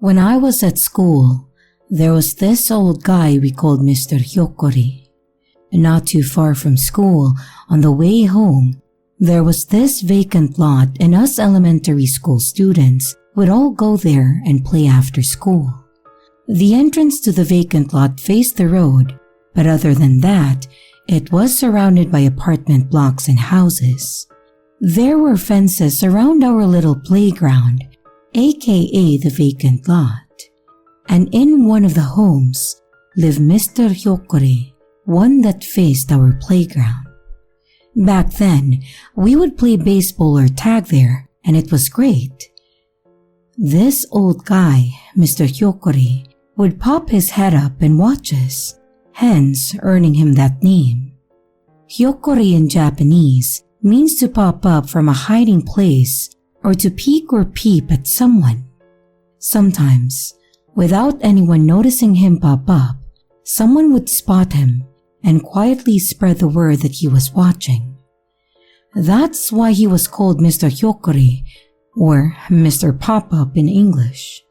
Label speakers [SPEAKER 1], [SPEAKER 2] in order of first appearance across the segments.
[SPEAKER 1] When I was at school, there was this old guy we called Mr. Hyokori. Not too far from school, on the way home, there was this vacant lot and us elementary school students would all go there and play after school. The entrance to the vacant lot faced the road, but other than that, it was surrounded by apartment blocks and houses. There were fences around our little playground, aka the vacant lot. And in one of the homes lived Mr. Hyokori, one that faced our playground. Back then, we would play baseball or tag there, and it was great. This old guy, Mr. Hyokori, would pop his head up and watch us, hence earning him that name. Hyokori in Japanese means to pop up from a hiding place or to peek or peep at someone. Sometimes, without anyone noticing him pop up, someone would spot him and quietly spread the word that he was watching. That's why he was called Mr. Hyokori, or Mr. Pop-Up in English.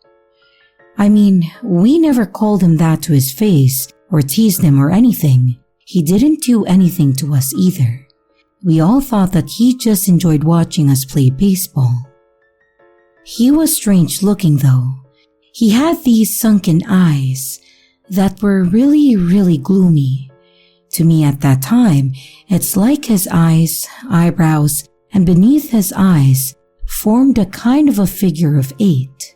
[SPEAKER 1] I mean, we never called him that to his face or teased him or anything. He didn't do anything to us either. We all thought that he just enjoyed watching us play baseball. He was strange looking though. He had these sunken eyes that were really gloomy. To me at that time, it's like his eyes, eyebrows, and beneath his eyes formed a kind of a figure of 8.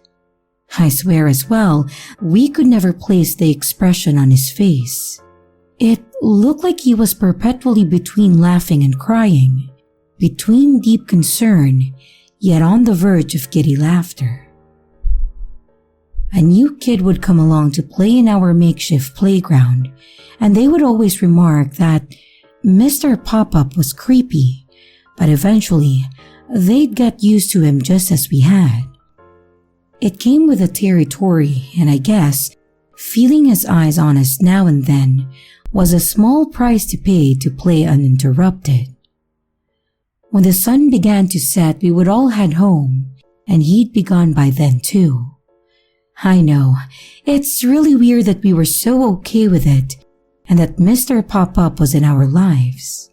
[SPEAKER 1] I swear as well, we could never place the expression on his face. It looked like he was perpetually between laughing and crying, between deep concern, yet on the verge of giddy laughter. A new kid would come along to play in our makeshift playground, and they would always remark that Mr. Pop-Up was creepy, but eventually they'd get used to him just as we had. It came with the territory, and I guess feeling his eyes on us now and then was a small price to pay to play uninterrupted. When the sun began to set, we would all head home, and he'd be gone by then too. I know, it's really weird that we were so okay with it, and that Mr. Pop-Up was in our lives.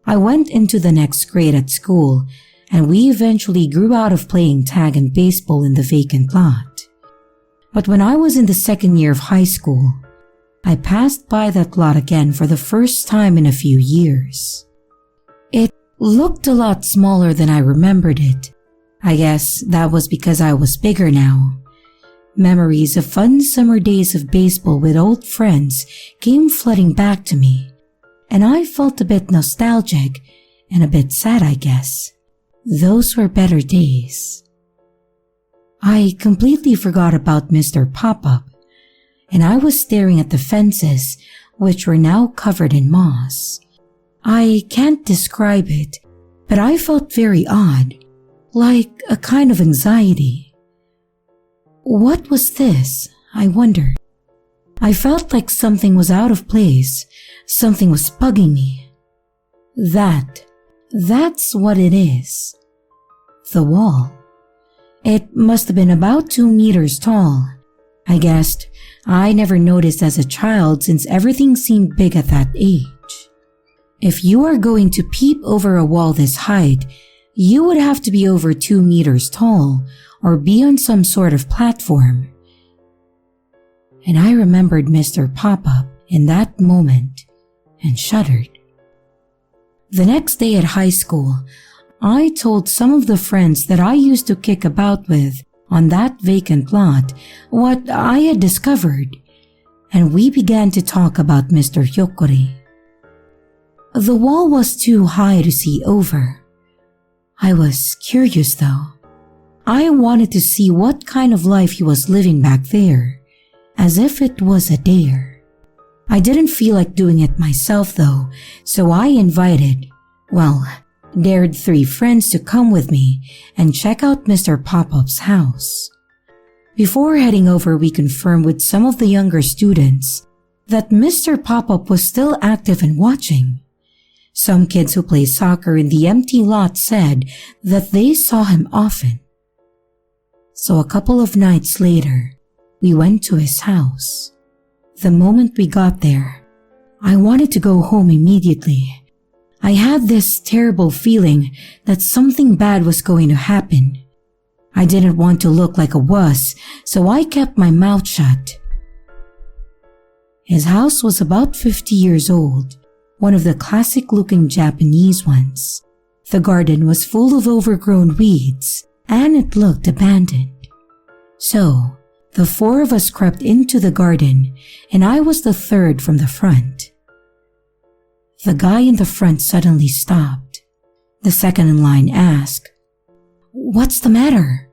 [SPEAKER 1] I went into the next grade at school, and we eventually grew out of playing tag and baseball in the vacant lot. But when I was in the second year of high school, I passed by that lot again for the first time in a few years. It looked a lot smaller than I remembered it. I guess that was because I was bigger now. Memories of fun summer days of baseball with old friends came flooding back to me, and I felt a bit nostalgic and a bit sad, I guess. Those were better days. I completely forgot about Mr. Pop-Up, and I was staring at the fences, which were now covered in moss. I can't describe it, but I felt very odd, like a kind of anxiety. What was this? I wondered. I felt like something was out of place, something was bugging me. That's what it is. The wall. It must have been about 2 meters tall. I guessed I never noticed as a child since everything seemed big at that age. If you are going to peep over a wall this height, you would have to be over 2 meters tall or be on some sort of platform. And I remembered Mr. Pop-Up in that moment and shuddered. The next day at high school, I told some of the friends that I used to kick about with on that vacant lot what I had discovered, and we began to talk about Mr. Hyokori. The wall was too high to see over. I was curious though. I wanted to see what kind of life he was living back there, as if it was a dare. I didn't feel like doing it myself though, so I dared 3 friends to come with me and check out Mr. Pop-Up's house. Before heading over, we confirmed with some of the younger students that Mr. Pop-Up was still active and watching. Some kids who play soccer in the empty lot said that they saw him often. So a couple of nights later, we went to his house. The moment we got there, I wanted to go home immediately. I had this terrible feeling that something bad was going to happen. I didn't want to look like a wuss, so I kept my mouth shut. His house was about 50 years old, one of the classic-looking Japanese ones. The garden was full of overgrown weeds, and it looked abandoned. So, the four of us crept into the garden, and I was the third from the front. The guy in the front suddenly stopped. The second in line asked, "What's the matter?"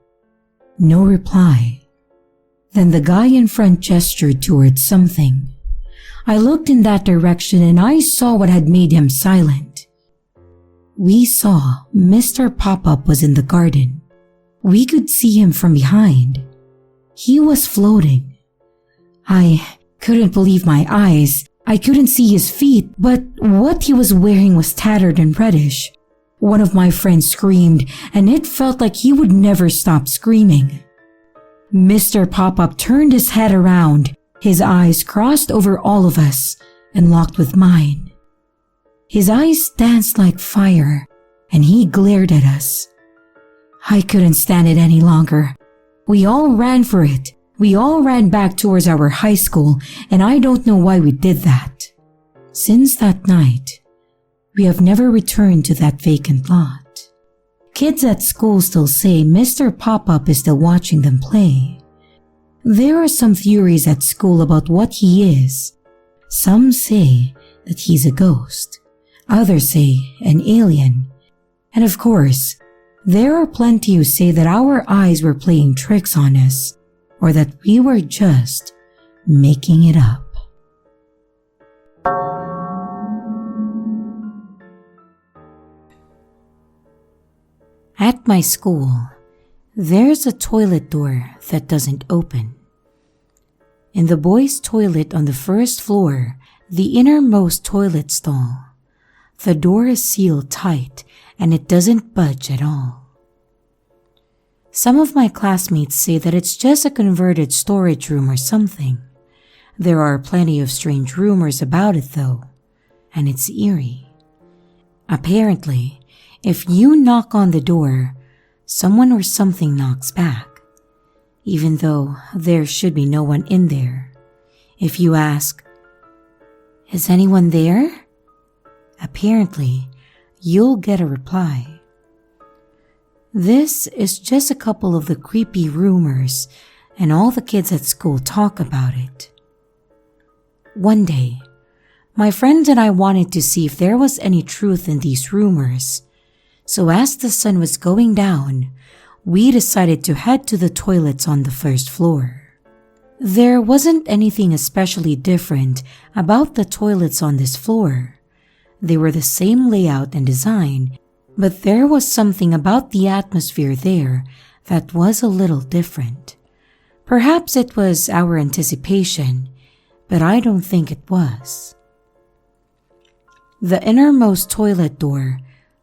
[SPEAKER 1] No reply. Then the guy in front gestured towards something. I looked in that direction and I saw what had made him silent. We saw Mr. Pop-Up was in the garden. We could see him from behind. He was floating. I couldn't believe my eyes. I couldn't see his feet, but what he was wearing was tattered and reddish. One of my friends screamed, and it felt like he would never stop screaming. Mr. Pop-Up turned his head around. His eyes crossed over all of us and locked with mine. His eyes danced like fire, and he glared at us. I couldn't stand it any longer. We all ran for it. We all ran back towards our high school, and I don't know why we did that. Since that night, we have never returned to that vacant lot. Kids at school still say Mr. Pop-Up is still watching them play. There are some theories at school about what he is. Some say that he's a ghost. Others say an alien. And of course, there are plenty who say that our eyes were playing tricks on us, or that we were just making it up. At my school, there's a toilet door that doesn't open. In the boys' toilet on the first floor, the innermost toilet stall, the door is sealed tight and it doesn't budge at all. Some of my classmates say that it's just a converted storage room or something. There are plenty of strange rumors about it though, and it's eerie. Apparently, if you knock on the door, someone or something knocks back, even though there should be no one in there. If you ask, "Is anyone there?" apparently, you'll get a reply. This is just a couple of the creepy rumors, and all the kids at school talk about it. One day, my friend and I wanted to see if there was any truth in these rumors. So as the sun was going down, we decided to head to the toilets on the first floor. There wasn't anything especially different about the toilets on this floor. They were the same layout and design, but there was something about the atmosphere there that was a little different. Perhaps it was our anticipation, but I don't think it was. The innermost toilet door,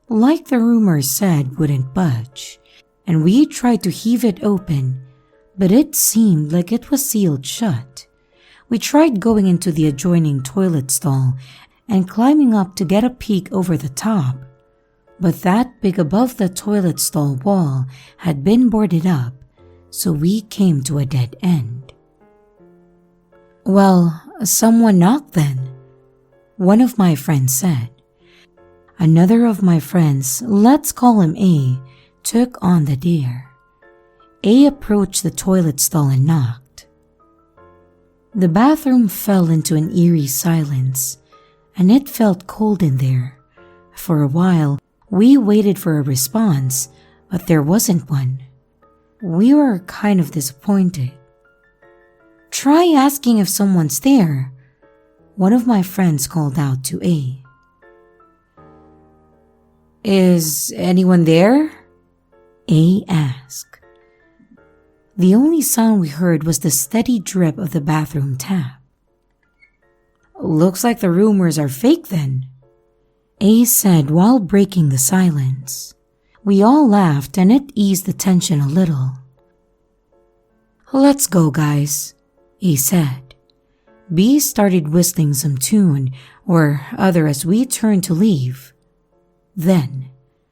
[SPEAKER 1] like the rumors said, wouldn't budge, and we tried to heave it open, but it seemed like it was sealed shut. We tried going into the adjoining toilet stall and climbing up to get a peek over the top, but that big above the toilet stall wall had been boarded up, so we came to a dead end. "Well, someone knocked then," one of my friends said. Another of my friends, let's call him A, took on the dare. A approached the toilet stall and knocked. The bathroom fell into an eerie silence, and it felt cold in there. For a while, we waited for a response, but there wasn't one. We were kind of disappointed. "Try asking if someone's there," one of my friends called out to A. "Is anyone there?" A asked. The only sound we heard was the steady drip of the bathroom tap. "Looks like the rumors are fake then," A said while breaking the silence. We all laughed and it eased the tension a little. "Let's go, guys," A said. B started whistling some tune or other as we turned to leave. Then,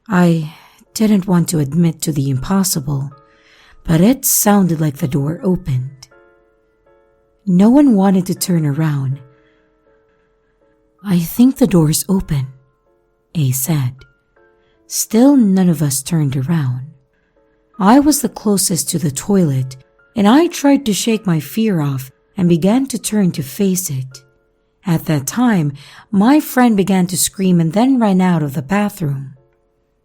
[SPEAKER 1] I didn't want to admit to the impossible, but it sounded like the door opened. No one wanted to turn around. "I think the door's open," A said. Still, none of us turned around. I was the closest to the toilet, and I tried to shake my fear off and began to turn to face it. At that time, my friend began to scream and then ran out of the bathroom.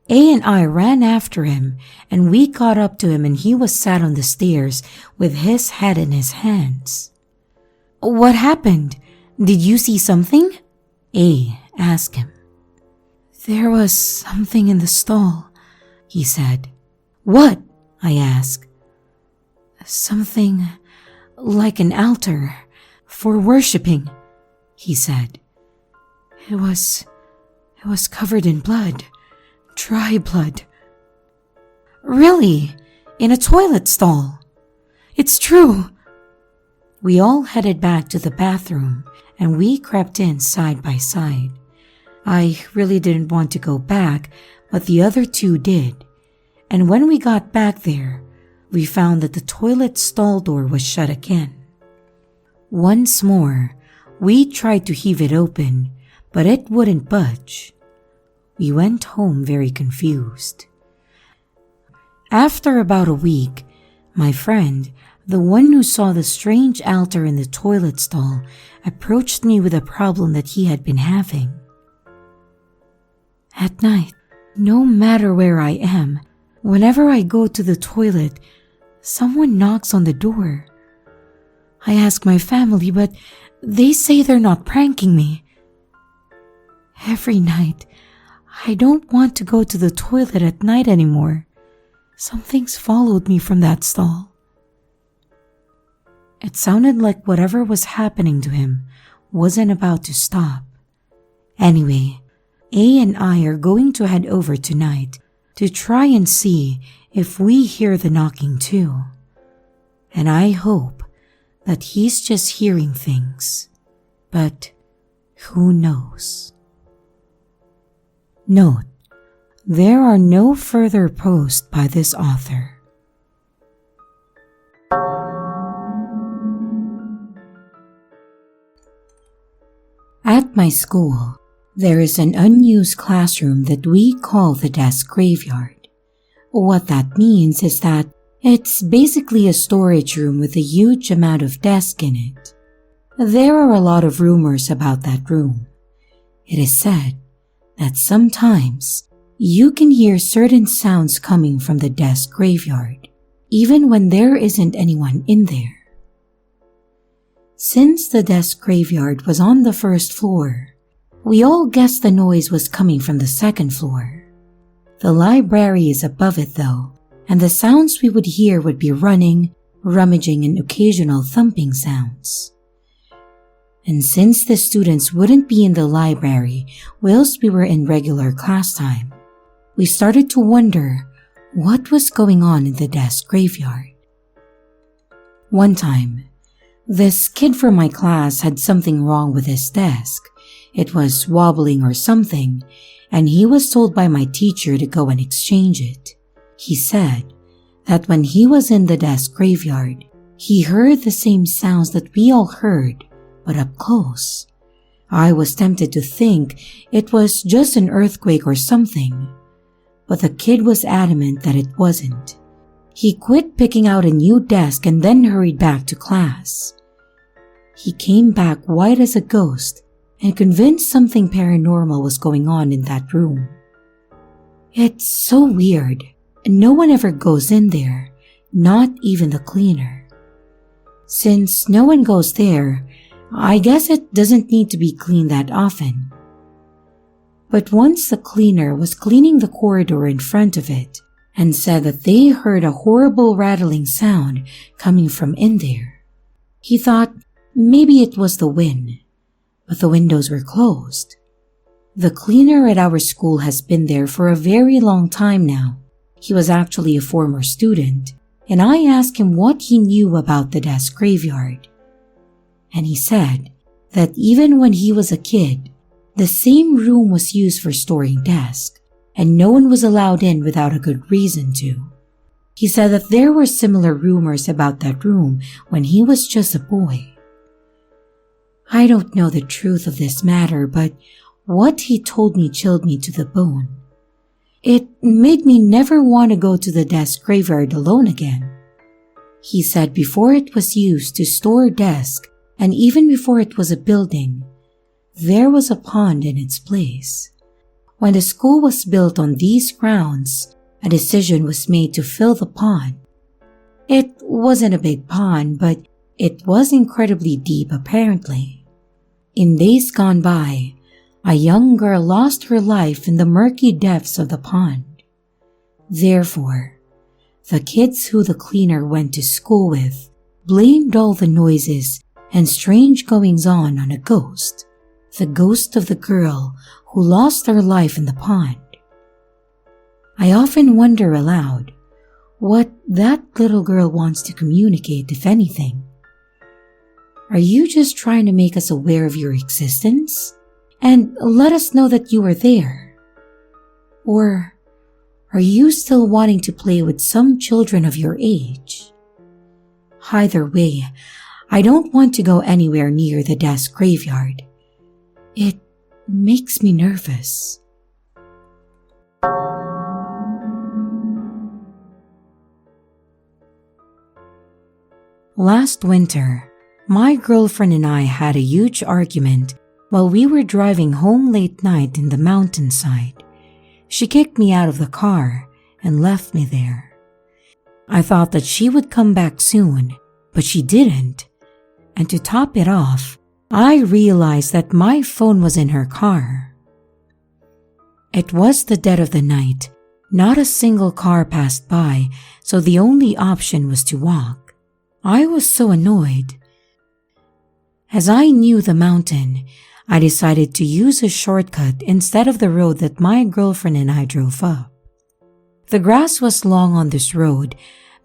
[SPEAKER 1] A and I ran after him, and we caught up to him, and he was sat on the stairs with his head in his hands. "What happened? Did you see something?" A asked him. "There was something in the stall," he said. "What?" I asked. "Something like an altar for worshipping," he said. It was covered in blood, dry blood." "Really? In a toilet stall?" "It's true." We all headed back to the bathroom, and we crept in side by side. I really didn't want to go back, but the other two did. And when we got back there, we found that the toilet stall door was shut again. Once more, we tried to heave it open, but it wouldn't budge. We went home very confused. After about a week, my friend, the one who saw the strange altar in the toilet stall, approached me with a problem that he had been having. At night, no matter where I am, whenever I go to the toilet, someone knocks on the door. I ask my family, but they say they're not pranking me. Every night, I don't want to go to the toilet at night anymore. Something's followed me from that stall. It sounded like whatever was happening to him wasn't about to stop. Anyway, A and I are going to head over tonight to try and see if we hear the knocking too. And I hope that he's just hearing things. But who knows? Note: there are no further posts by this author. At my school, there is an unused classroom that we call the desk graveyard. What that means is that it's basically a storage room with a huge amount of desks in it. There are a lot of rumors about that room. It is said that sometimes you can hear certain sounds coming from the desk graveyard, even when there isn't anyone in there. Since the desk graveyard was on the first floor, we all guessed the noise was coming from the second floor. The library is above it though, and the sounds we would hear would be running, rummaging, and occasional thumping sounds. And since the students wouldn't be in the library whilst we were in regular class time, we started to wonder what was going on in the desk graveyard. One time, this kid from my class had something wrong with his desk. It was wobbling or something, and he was told by my teacher to go and exchange it. He said that when he was in the desk graveyard, he heard the same sounds that we all heard, but up close. I was tempted to think it was just an earthquake or something, but the kid was adamant that it wasn't. He quit picking out a new desk and then hurried back to class. He came back white as a ghost and convinced something paranormal was going on in that room. It's so weird. No one ever goes in there, not even the cleaner. Since no one goes there, I guess it doesn't need to be cleaned that often. But once the cleaner was cleaning the corridor in front of it and said that they heard a horrible rattling sound coming from in there. He thought maybe it was the wind, but the windows were closed. The cleaner at our school has been there for a very long time now. He was actually a former student, and I asked him what he knew about the desk graveyard. And he said that even when he was a kid, the same room was used for storing desks, and no one was allowed in without a good reason to. He said that there were similar rumors about that room when he was just a boy. I don't know the truth of this matter, but what he told me chilled me to the bone. It made me never want to go to the desk graveyard alone again. He said before it was used to store desks, and even before it was a building, there was a pond in its place. When the school was built on these grounds, a decision was made to fill the pond. It wasn't a big pond, but it was incredibly deep apparently. In days gone by, a young girl lost her life in the murky depths of the pond. Therefore, the kids who the cleaner went to school with blamed all the noises and strange goings-on on a ghost, the ghost of the girl who lost her life in the pond. I often wonder aloud what that little girl wants to communicate, if anything. Are you just trying to make us aware of your existence and let us know that you are there? Or are you still wanting to play with some children of your age? Either way, I don't want to go anywhere near the desk graveyard. It makes me nervous. Last winter, my girlfriend and I had a huge argument while we were driving home late night in the mountainside. She kicked me out of the car and left me there. I thought that she would come back soon, but she didn't. And to top it off, I realized that my phone was in her car. It was the dead of the night. Not a single car passed by, so the only option was to walk. I was so annoyed. As I knew the mountain, I decided to use a shortcut instead of the road that my girlfriend and I drove up. The grass was long on this road,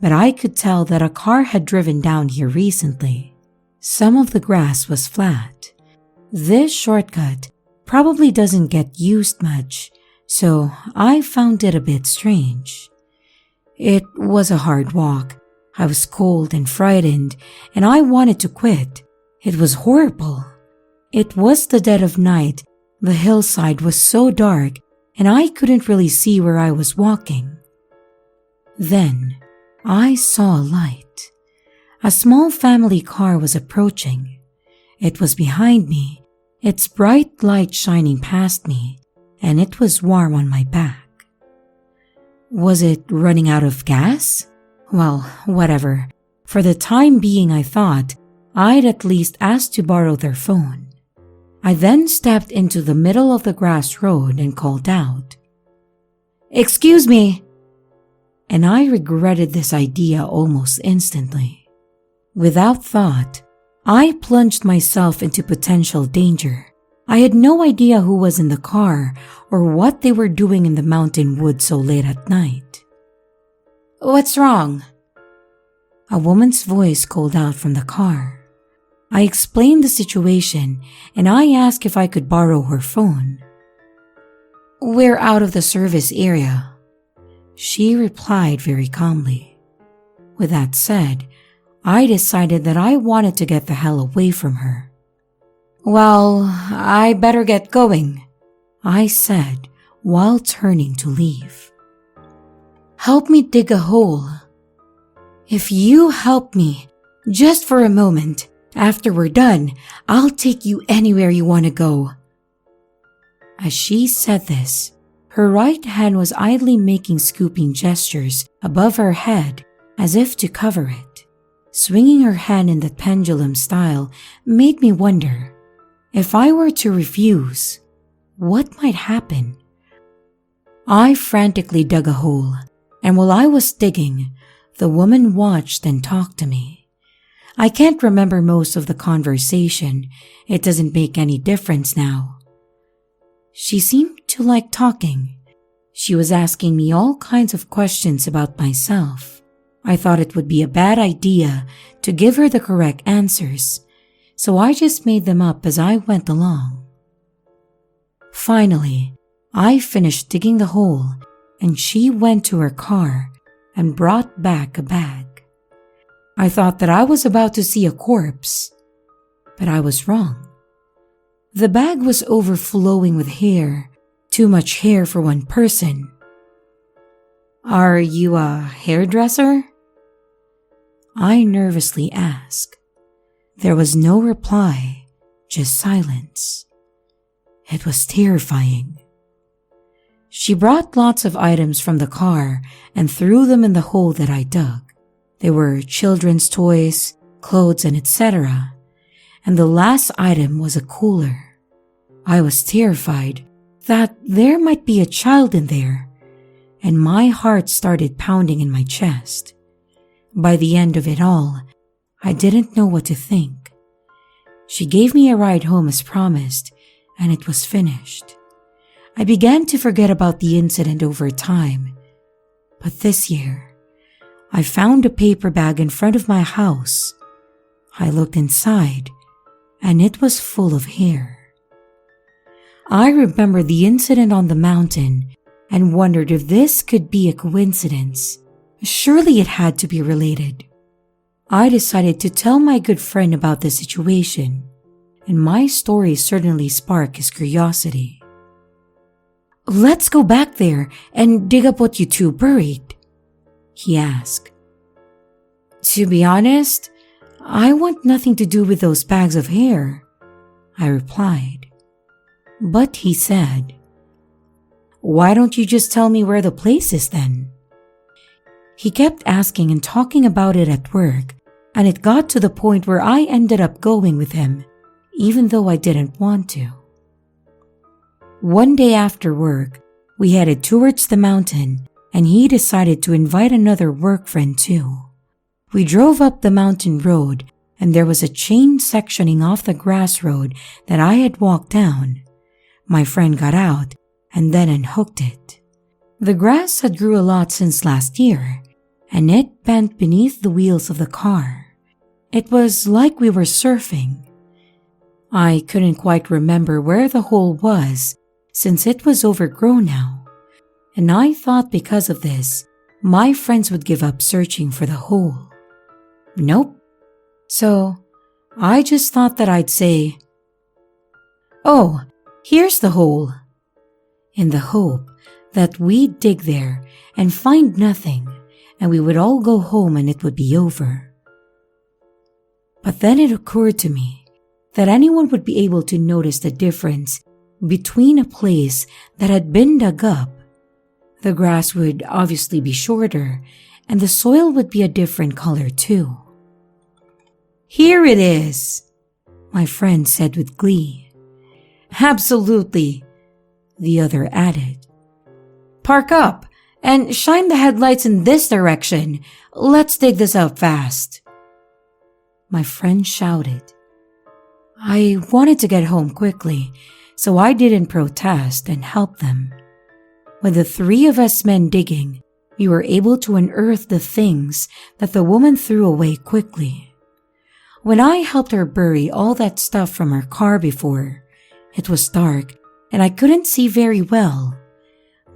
[SPEAKER 1] but I could tell that a car had driven down here recently. Some of the grass was flat. This shortcut probably doesn't get used much, so I found it a bit strange. It was a hard walk. I was cold and frightened, and I wanted to quit. It was horrible. It was the dead of night. The hillside was so dark, and I couldn't really see where I was walking. Then, I saw a light. A small family car was approaching. It was behind me, its bright light shining past me, and it was warm on my back. Was it running out of gas? Well, whatever. For the time being, I thought I'd at least ask to borrow their phone. I then stepped into the middle of the grass road and called out, "Excuse me!" And I regretted this idea almost instantly. Without thought, I plunged myself into potential danger. I had no idea who was in the car or what they were doing in the mountain woods so late at night. "What's wrong?" A woman's voice called out from the car. I explained the situation and I asked if I could borrow her phone. "We're out of the service area," she replied very calmly. With that said, I decided that I wanted to get the hell away from her. "Well, I better get going," I said while turning to leave. "Help me dig a hole. If you help me, just for a moment, after we're done, I'll take you anywhere you want to go." As she said this, her right hand was idly making scooping gestures above her head as if to cover it. Swinging her hand in that pendulum style made me wonder, if I were to refuse, what might happen? I frantically dug a hole, and while I was digging, the woman watched and talked to me. I can't remember most of the conversation. It doesn't make any difference now. She seemed to like talking. She was asking me all kinds of questions about myself. I thought it would be a bad idea to give her the correct answers, so I just made them up as I went along. Finally, I finished digging the hole and she went to her car and brought back a bag. I thought that I was about to see a corpse, but I was wrong. The bag was overflowing with hair, too much hair for one person. "Are you a hairdresser?" I nervously asked. There was no reply, just silence. It was terrifying. She brought lots of items from the car and threw them in the hole that I dug. They were children's toys, clothes, and etc. And the last item was a cooler. I was terrified that there might be a child in there, and my heart started pounding in my chest. By the end of it all, I didn't know what to think. She gave me a ride home as promised, and it was finished. I began to forget about the incident over time, but this year, I found a paper bag in front of my house. I looked inside, and it was full of hair. I remembered the incident on the mountain and wondered if this could be a coincidence. Surely it had to be related. I decided to tell my good friend about the situation, and my story certainly sparked his curiosity. "Let's go back there and dig up what you two buried," he asked. "To be honest, I want nothing to do with those bags of hair," I replied. But he said, "Why don't you just tell me where the place is then?" He kept asking and talking about it at work, and it got to the point where I ended up going with him, even though I didn't want to. One day after work, we headed towards the mountain, and he decided to invite another work friend too. We drove up the mountain road, and there was a chain sectioning off the grass road that I had walked down. My friend got out and then unhooked it. The grass had grew a lot since last year, and it bent beneath the wheels of the car. It was like we were surfing. I couldn't quite remember where the hole was since it was overgrown now, and I thought because of this, my friends would give up searching for the hole. Nope. So I just thought that I'd say, "Oh, here's the hole," in the hope that we'd dig there and find nothing, and we would all go home and it would be over. But then it occurred to me that anyone would be able to notice the difference between a place that had been dug up. The grass would obviously be shorter, and the soil would be a different color too. "Here it is," my friend said with glee. "Absolutely," the other added. "Park up and shine the headlights in this direction. Let's dig this out fast," my friend shouted. I wanted to get home quickly, so I didn't protest and helped them. With the three of us men digging, we were able to unearth the things that the woman threw away quickly. When I helped her bury all that stuff from her car before, it was dark and I couldn't see very well.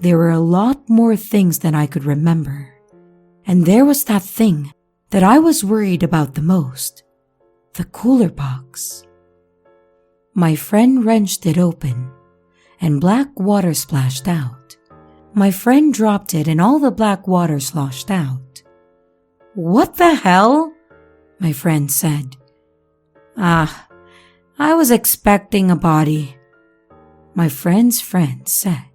[SPEAKER 1] There were a lot more things than I could remember. And there was that thing that I was worried about the most, the cooler box. My friend wrenched it open, and black water splashed out. My friend dropped it and all the black water sloshed out. "What the hell?" my friend said. I was expecting a body," my friend's friend said.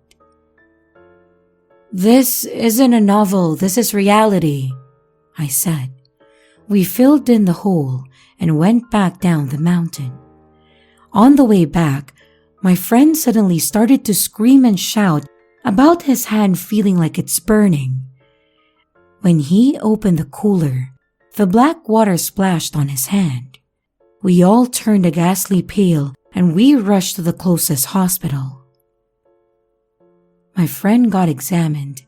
[SPEAKER 1] "This isn't a novel, this is reality," I said. We filled in the hole and went back down the mountain. On the way back, my friend suddenly started to scream and shout about his hand feeling like it's burning. When he opened the cooler, the black water splashed on his hand. We all turned a ghastly pale and we rushed to the closest hospital. My friend got examined,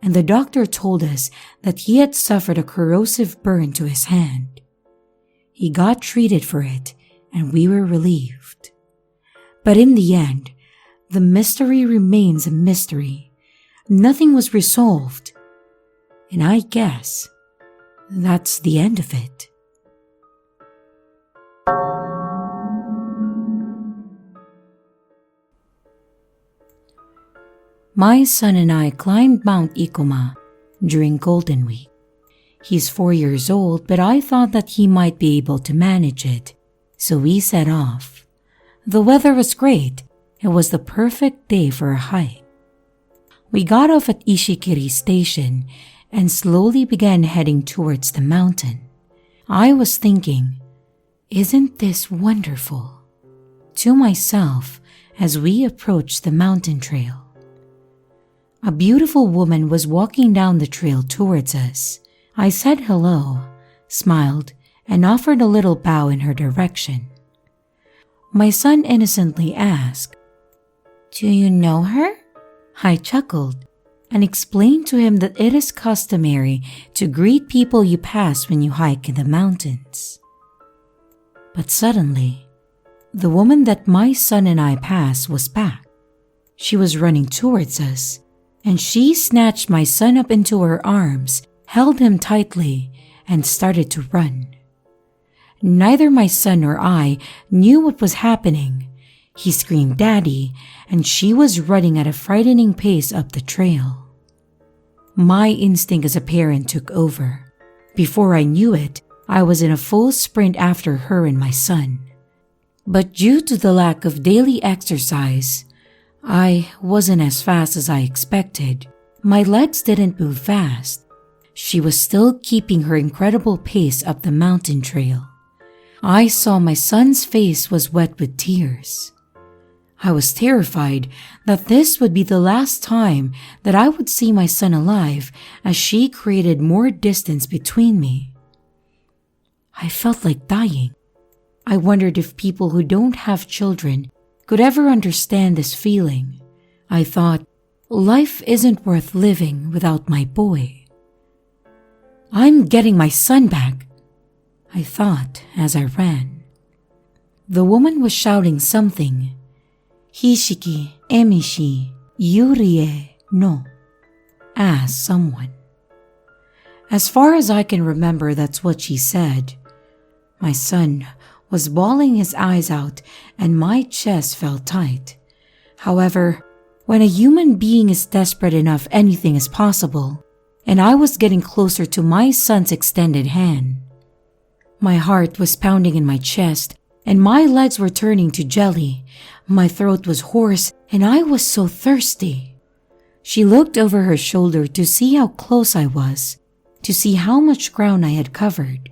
[SPEAKER 1] and the doctor told us that he had suffered a corrosive burn to his hand. He got treated for it, and we were relieved. But in the end, the mystery remains a mystery. Nothing was resolved, and I guess that's the end of it. My son and I climbed Mount Ikoma during Golden Week. He's 4 years old, but I thought that he might be able to manage it, so we set off. The weather was great. It was the perfect day for a hike. We got off at Ishikiri Station and slowly began heading towards the mountain. I was thinking, "Isn't this wonderful?" to myself as we approached the mountain trail. A beautiful woman was walking down the trail towards us. I said hello, smiled, and offered a little bow in her direction. My son innocently asked, "Do you know her?" I chuckled and explained to him that it is customary to greet people you pass when you hike in the mountains. But suddenly, the woman that my son and I passed was back. She was running towards us, and she snatched my son up into her arms, held him tightly, and started to run. Neither my son nor I knew what was happening. He screamed "Daddy," and she was running at a frightening pace up the trail. My instinct as a parent took over. Before I knew it, I was in a full sprint after her and my son. But due to the lack of daily exercise, I wasn't as fast as I expected. My legs didn't move fast. She was still keeping her incredible pace up the mountain trail. I saw my son's face was wet with tears. I was terrified that this would be the last time that I would see my son alive, as she created more distance between me. I felt like dying. I wondered if people who don't have children could ever understand this feeling. I thought, life isn't worth living without my boy. I'm getting my son back, I thought as I ran. The woman was shouting something. "Hishiki, emishi, yurie, no," asked someone. As far as I can remember, that's what she said. My son was bawling his eyes out and my chest felt tight. However, when a human being is desperate enough, anything is possible, and I was getting closer to my son's extended hand. My heart was pounding in my chest and my legs were turning to jelly. My throat was hoarse and I was so thirsty. She looked over her shoulder to see how close I was, to see how much ground I had covered.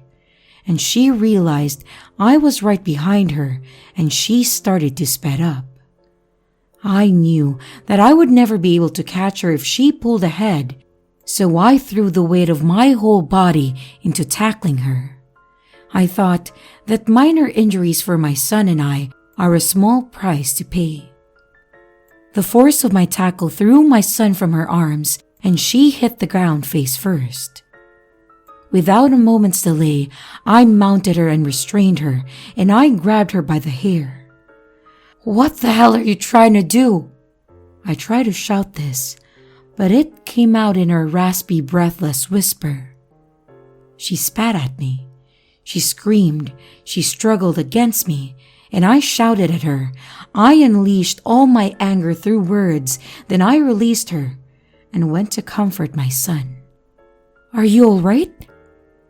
[SPEAKER 1] And she realized I was right behind her and she started to sped up. I knew that I would never be able to catch her if she pulled ahead, so I threw the weight of my whole body into tackling her. I thought that minor injuries for my son and I are a small price to pay. The force of my tackle threw my son from her arms and she hit the ground face first. Without a moment's delay, I mounted her and restrained her, and I grabbed her by the hair. "What the hell are you trying to do?" I tried to shout this, but it came out in a raspy, breathless whisper. She spat at me. She screamed. She struggled against me, and I shouted at her. I unleashed all my anger through words, then I released her and went to comfort my son. "Are you all right?"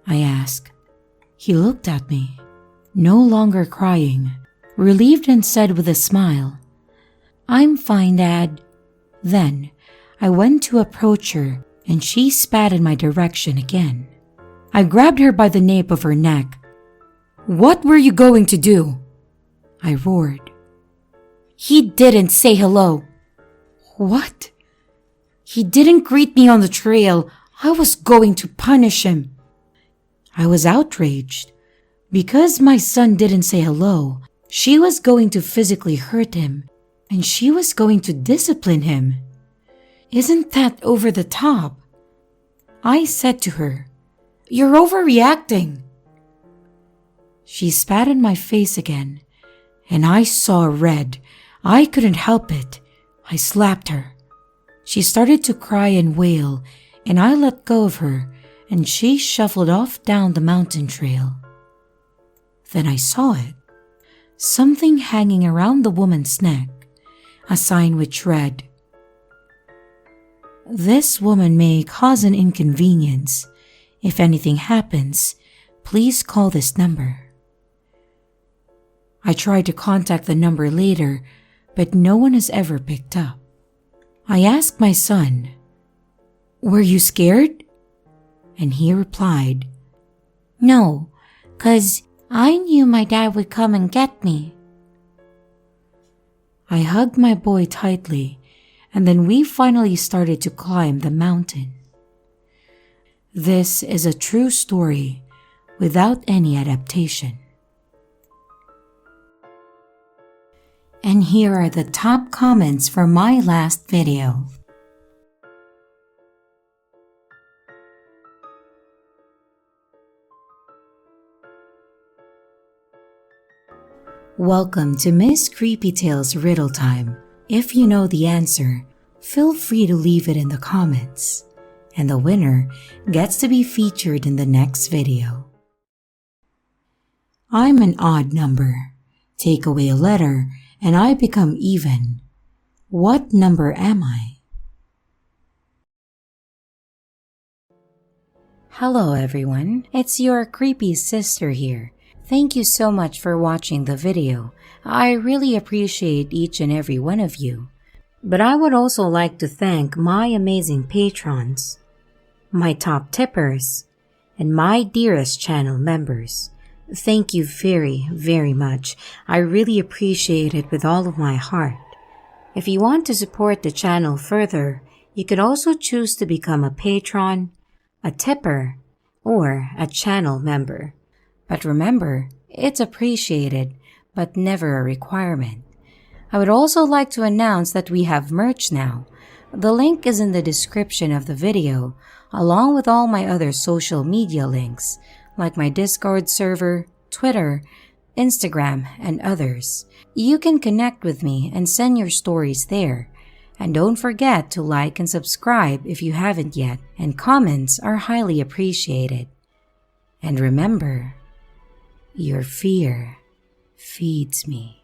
[SPEAKER 1] I asked. He looked at me, no longer crying, relieved, and said with a smile, "I'm fine, Dad." Then I went to approach her and she spat in my direction again. I grabbed her by the nape of her neck. "What were you going to do?" I roared. "He didn't say hello." "What?" "He didn't greet me on the trail. I was going to punish him." I was outraged. Because my son didn't say hello, she was going to physically hurt him, and she was going to discipline him. Isn't that over the top? I said to her, "You're overreacting." She spat in my face again, and I saw red. I couldn't help it. I slapped her. She started to cry and wail, and I let go of her, and she shuffled off down the mountain trail. Then I saw it. Something hanging around the woman's neck, a sign which read, "This woman may cause an inconvenience. If anything happens, please call this number." I tried to contact the number later, but no one has ever picked up. I asked my son, "Were you scared?" And he replied, "No, 'cause I knew my dad would come and get me." I hugged my boy tightly, and then we finally started to climb the mountain. This is a true story without any adaptation. And here are the top comments for my last video. Welcome to Miss Creepy Tales Riddle Time. If you know the answer, feel free to leave it in the comments. And the winner gets to be featured in the next video. I'm an odd number. Take away a letter and I become even. What number am I? Hello everyone, it's your creepy sister here. Thank you so much for watching the video. I really appreciate each and every one of you. But I would also like to thank my amazing patrons, my top tippers, and my dearest channel members. Thank you very, very much. I really appreciate it with all of my heart. If you want to support the channel further, you could also choose to become a patron, a tipper, or a channel member. But remember, it's appreciated, but never a requirement. I would also like to announce that we have merch now. The link is in the description of the video, along with all my other social media links, like my Discord server, Twitter, Instagram, and others. You can connect with me and send your stories there. And don't forget to like and subscribe if you haven't yet, and comments are highly appreciated. And remember, your fear feeds me.